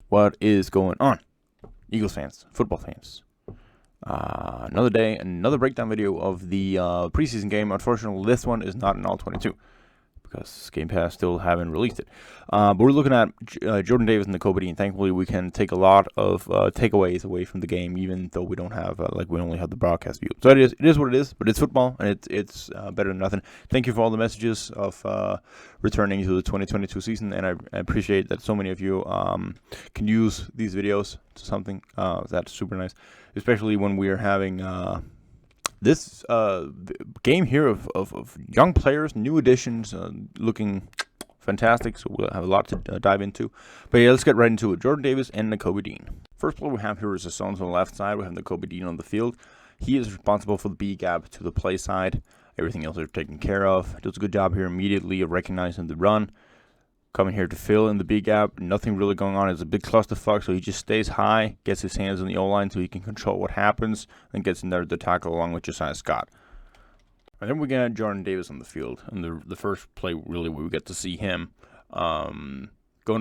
What is going on, Eagles fans, football fans? Another day, another breakdown video of the preseason game. Unfortunately, this one is not an all-22 because Game Pass still haven't released it. But we're looking at Jordan Davis and Nakobe, and thankfully we can take a lot of takeaways away from the game, even though we don't have we only have the broadcast view. So it is what it is, but it's football, and it's better than nothing. Thank you for all the messages of returning to the 2022 season, and I appreciate that so many of you can use these videos to something. That's super nice, especially when we are having this game here of young players, new additions, looking fantastic. So we'll have a lot to dive into. But yeah, let's get right into it. Jordan Davis and Nakobe. First player we have here is the Suns on the left side. We have Nakobe on the field. He is responsible for the B gap to the play side. Everything else is taken care of. Does a good job here immediately of recognizing the run. Coming here to fill in the B gap. Nothing really going on. It's a big clusterfuck, so he just stays high, gets his hands on the O-line so he can control what happens, and gets in there to tackle along with Josiah Scott. And then we get Jordan Davis on the field, and the first play really where we get to see him going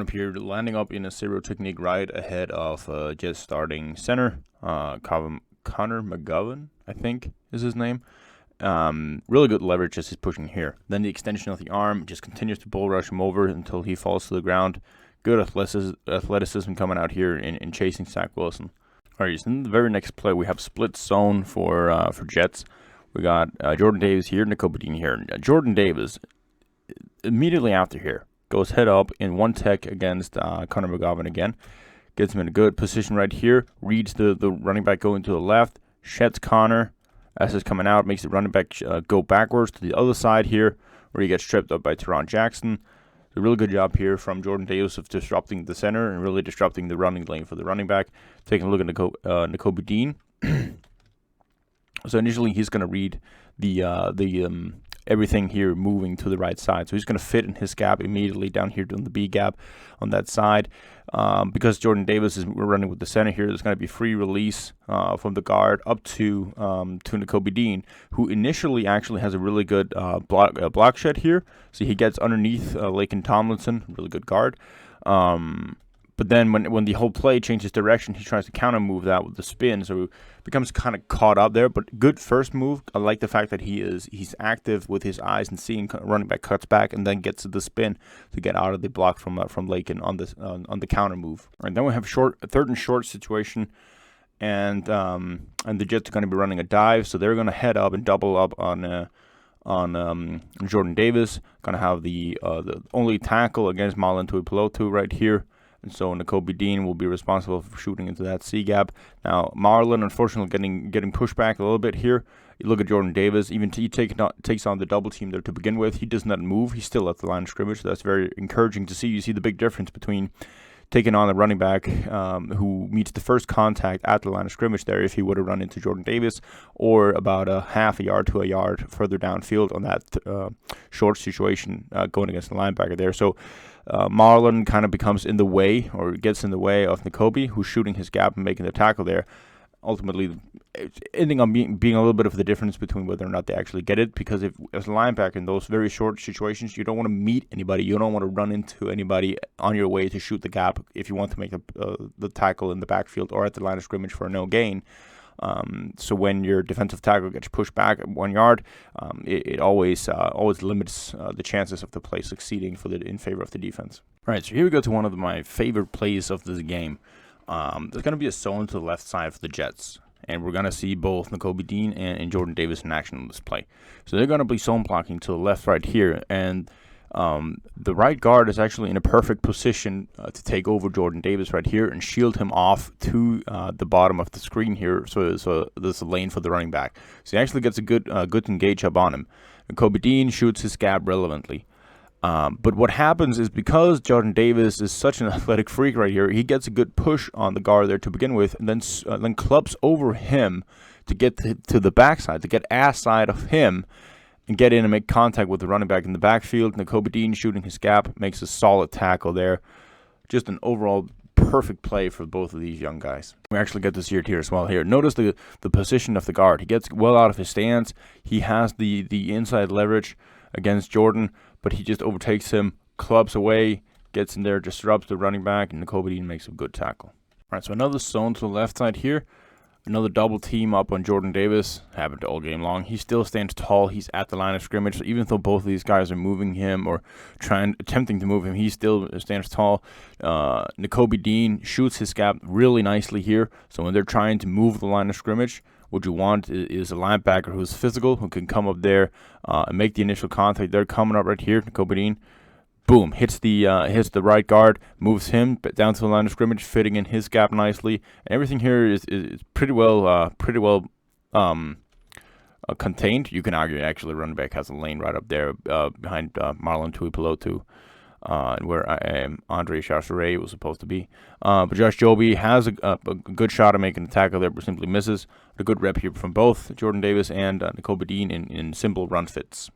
up here, landing up in a zero technique right ahead of Jets starting center, Connor McGovern, I think is his name. Really good leverage as he's pushing here. Then the extension of the arm just continues to bull rush him over until he falls to the ground. Good athleticism coming out here in chasing Zach Wilson. All right, so in the very next play, we have split zone for Jets. We got Jordan Davis here, Nakobe here. Jordan Davis, immediately after here, goes head up in one tech against Connor McGovern again. Gets him in a good position right here. Reads the running back going to the left. Sheds Connor. As it's coming out, makes the running back go backwards to the other side here, where he gets tripped up by Teron Jackson. A really good job here from Jordan Davis of disrupting the center and really disrupting the running lane for the running back. Taking a look at Nakobe. So initially, he's going to read the everything here moving to the right side. So he's going to fit in his gap immediately down here doing the B gap on that side. Because Jordan Davis is running with the center here, there's going to be free release from the guard up to Nakobe, who initially actually has a really good block shed here. So he gets underneath Laken Tomlinson, really good guard. But then when the whole play changes direction, he tries to counter move that with the spin, so he becomes kind of caught up there. But good first move. I like the fact that he's active with his eyes and seeing running back cuts back and then gets to the spin to get out of the block from Laken on the counter move. All right, then we have a third and short situation, and the Jets are going to be running a dive, so they're going to head up and double up on Jordan Davis. Going to have the only tackle against Marlon Tuipulotu right here. And so Nakobe will be responsible for shooting into that C gap. Now Marlon, unfortunately, getting pushed back a little bit here. You look at Jordan Davis, even he takes on the double team there to begin with. He does not move. He's still at the line of scrimmage. So that's very encouraging to see. You see the big difference between taking on a running back who meets the first contact at the line of scrimmage there if he would have run into Jordan Davis, or about a half a yard to a yard further downfield on that short situation going against the linebacker there. So Marlon kind of becomes in the way, or gets in the way of Nakobe, who's shooting his gap and making the tackle there. Ultimately, it's ending up being a little bit of the difference between whether or not they actually get it, because if as a linebacker in those very short situations, you don't want to meet anybody, you don't want to run into anybody on your way to shoot the gap if you want to make the tackle in the backfield or at the line of scrimmage for no gain. So when your defensive tackle gets pushed back at 1 yard, it always limits the chances of the play succeeding in favor of the defense. All right, so here we go to one of my favorite plays of this game. There's going to be a zone to the left side for the Jets, and we're going to see both Nakobe and Jordan Davis in action on this play. So they're going to be zone blocking to the left right here, and the right guard is actually in a perfect position to take over Jordan Davis right here and shield him off to the bottom of the screen here. So there's a lane for the running back. So he actually gets a good engage up on him. Nakobe shoots his gap relevantly. But what happens is, because Jordan Davis is such an athletic freak right here, he gets a good push on the guard there to begin with, and then clubs over him to get to the backside, to get ass side of him, and get in and make contact with the running back in the backfield. Nakobe shooting his gap, makes a solid tackle there. Just an overall perfect play for both of these young guys. We actually get to see it here as well. Here, notice the position of the guard. He gets well out of his stance. He has the inside leverage against Jordan, but he just overtakes him, clubs away, gets in there, disrupts the running back, and Nakobe Dean makes a good tackle. All right, so another zone to the left side here. Another double team up on Jordan Davis. Happened all game long. He still stands tall. He's at the line of scrimmage. So even though both of these guys are moving him or attempting to move him, he still stands tall. Nakobe Dean shoots his gap really nicely here. So when they're trying to move the line of scrimmage, what you want is a linebacker who's physical, who can come up there and make the initial contact. They're coming up right here. Nakobe Dean, boom, hits the right guard, moves him down to the line of scrimmage, fitting in his gap nicely. Everything here is pretty well contained. You can argue actually running back has a lane right up there behind Marlon Tuipulotu, where Andre Chausseret was supposed to be. But Josh Joby has a good shot at making the tackle there, but simply misses. A good rep here from both Jordan Davis and Nakobe Dean in simple run fits.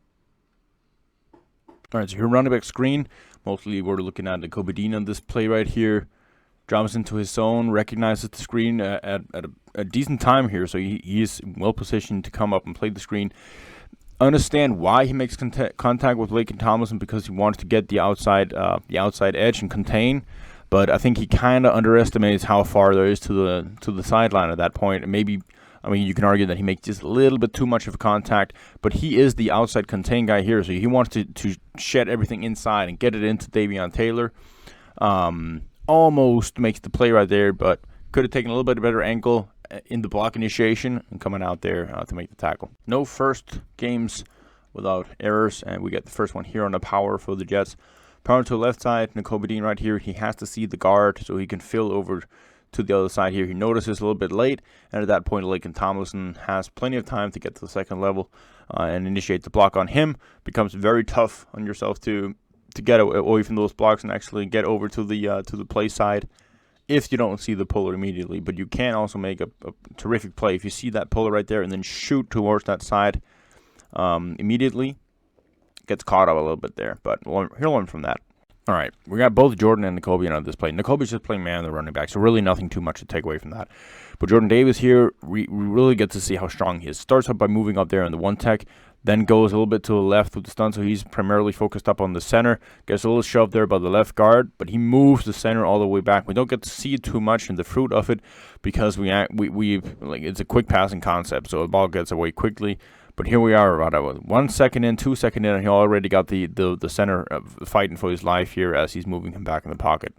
All right, so here running back screen. Mostly we're looking at Nakobe Dean on this play right here. Drops into his zone, recognizes the screen at a decent time here, so he is well positioned to come up and play the screen. Understand why he makes contact with Laken Tomlinson, because he wants to get the outside edge and contain. But I think he kind of underestimates how far there is to the sideline at that point. And maybe, I mean, you can argue that he makes just a little bit too much of a contact, but he is the outside contain guy here, so he wants to shed everything inside and get it into Davion Taylor. Almost makes the play right there, but could have taken a little bit better angle in the block initiation and coming out there to make the tackle. No first games without errors, and we get the first one here on the power for the Jets. Power to the left side, Nakobe Dean right here. He has to see the guard so he can fill over to the other side here. He notices a little bit late, and at that point, Laken Tomlinson has plenty of time to get to the second level and initiate the block on him. Becomes very tough on yourself to get away from those blocks and actually get over to the play side if you don't see the puller immediately. But you can also make a terrific play if you see that puller right there and then shoot towards that side immediately. Gets caught up a little bit there, but he'll learn from that. All right, we got both Jordan and Nakobe on this play. Nakobe's just playing man on the running back, so really nothing too much to take away from that. But Jordan Davis here, we really get to see how strong he is. Starts up by moving up there in the one tech, then goes a little bit to the left with the stunt, so he's primarily focused up on the center. Gets a little shoved there by the left guard, but he moves the center all the way back. We don't get to see too much in the fruit of it because we like it's a quick passing concept, so the ball gets away quickly. But here we are, about 1 second in, 2 seconds in, and he already got the center fighting for his life here as he's moving him back in the pocket.